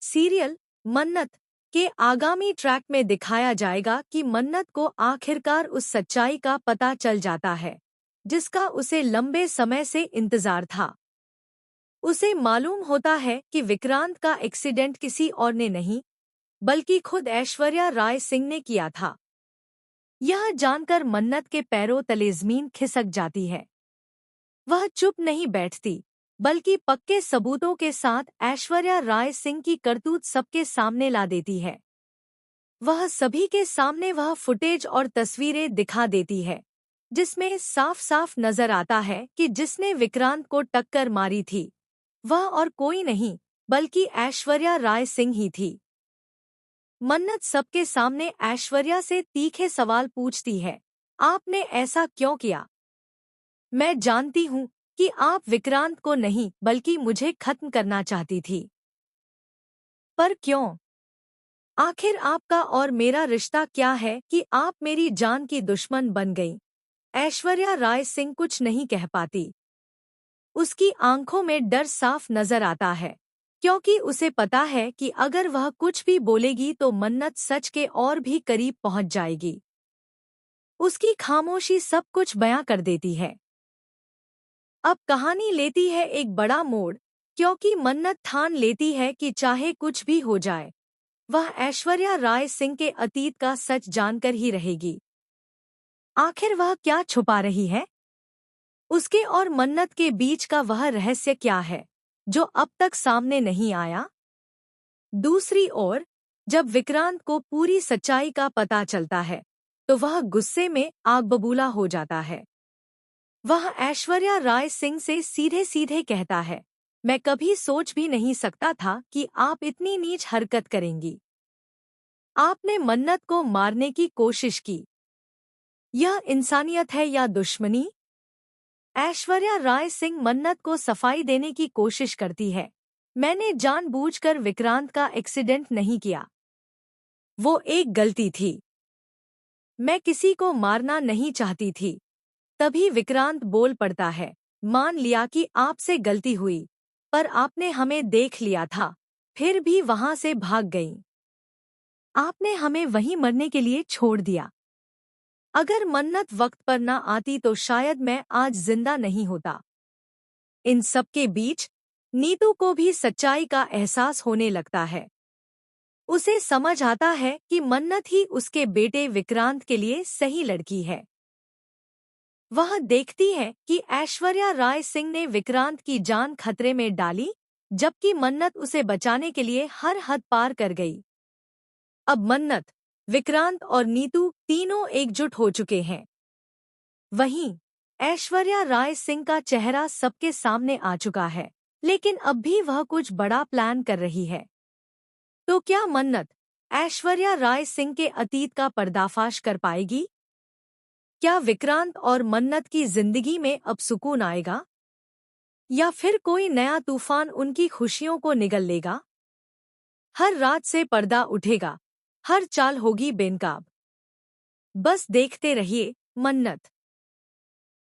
Serial मन्नत के आगामी ट्रैक में दिखाया जाएगा कि मन्नत को आखिरकार उस सच्चाई का पता चल जाता है जिसका उसे लंबे समय से इंतजार था। उसे मालूम होता है कि विक्रांत का एक्सीडेंट किसी और ने नहीं बल्कि खुद ऐश्वर्या राय सिंह ने किया था। यह जानकर मन्नत के पैरों तले ज़मीन खिसक जाती है। वह चुप नहीं बैठती बल्कि पक्के सबूतों के साथ ऐश्वर्या राय सिंह की करतूत सबके सामने ला देती है। वह सभी के सामने वह फुटेज और तस्वीरें दिखा देती है जिसमें साफ साफ नजर आता है कि जिसने विक्रांत को टक्कर मारी थी वह और कोई नहीं बल्कि ऐश्वर्या राय सिंह ही थी। मन्नत सबके सामने ऐश्वर्या से तीखे सवाल पूछती है, आपने ऐसा क्यों किया? मैं जानती हूँ कि आप विक्रांत को नहीं बल्कि मुझे खत्म करना चाहती थी। पर क्यों? आखिर आपका और मेरा रिश्ता क्या है कि आप मेरी जान की दुश्मन बन गई? ऐश्वर्या राय सिंह कुछ नहीं कह पाती। उसकी आंखों में डर साफ नजर आता है क्योंकि उसे पता है कि अगर वह कुछ भी बोलेगी तो मन्नत सच के और भी करीब पहुंच जाएगी। उसकी खामोशी सब कुछ बयां कर देती है। अब कहानी लेती है एक बड़ा मोड़ क्योंकि मन्नत ठान लेती है कि चाहे कुछ भी हो जाए वह ऐश्वर्या राय सिंह के अतीत का सच जानकर ही रहेगी। आखिर वह क्या छुपा रही है? उसके और मन्नत के बीच का वह रहस्य क्या है जो अब तक सामने नहीं आया? दूसरी ओर जब विक्रांत को पूरी सच्चाई का पता चलता है तो वह गुस्से में आग बबूला हो जाता है। वह ऐश्वर्या राय सिंह से सीधे सीधे कहता है, मैं कभी सोच भी नहीं सकता था कि आप इतनी नीच हरकत करेंगी। आपने मन्नत को मारने की कोशिश की। यह इंसानियत है या दुश्मनी? ऐश्वर्या राय सिंह मन्नत को सफाई देने की कोशिश करती है, मैंने जानबूझकर विक्रांत का एक्सीडेंट नहीं किया। वो एक गलती थी। मैं किसी को मारना नहीं चाहती थी। तभी विक्रांत बोल पड़ता है, मान लिया कि आपसे गलती हुई, पर आपने हमें देख लिया था, फिर भी वहां से भाग गईं। आपने हमें वहीं मरने के लिए छोड़ दिया। अगर मन्नत वक्त पर न आती तो शायद मैं आज जिंदा नहीं होता। इन सब के बीच नीतू को भी सच्चाई का एहसास होने लगता है। उसे समझ आता है कि मन्नत ही उसके बेटे विक्रांत के लिए सही लड़की है। वह देखती है कि ऐश्वर्या राय सिंह ने विक्रांत की जान खतरे में डाली जबकि मन्नत उसे बचाने के लिए हर हद पार कर गई। अब मन्नत, विक्रांत और नीतू तीनों एकजुट हो चुके हैं। वहीं ऐश्वर्या राय सिंह का चेहरा सबके सामने आ चुका है, लेकिन अब भी वह कुछ बड़ा प्लान कर रही है। तो क्या मन्नत ऐश्वर्या राय सिंह के अतीत का पर्दाफाश कर पाएगी? क्या विक्रांत और मन्नत की जिंदगी में अब सुकून आएगा या फिर कोई नया तूफान उनकी खुशियों को निगल लेगा? हर रात से पर्दा उठेगा, हर चाल होगी बेनकाब। बस देखते रहिए मन्नत।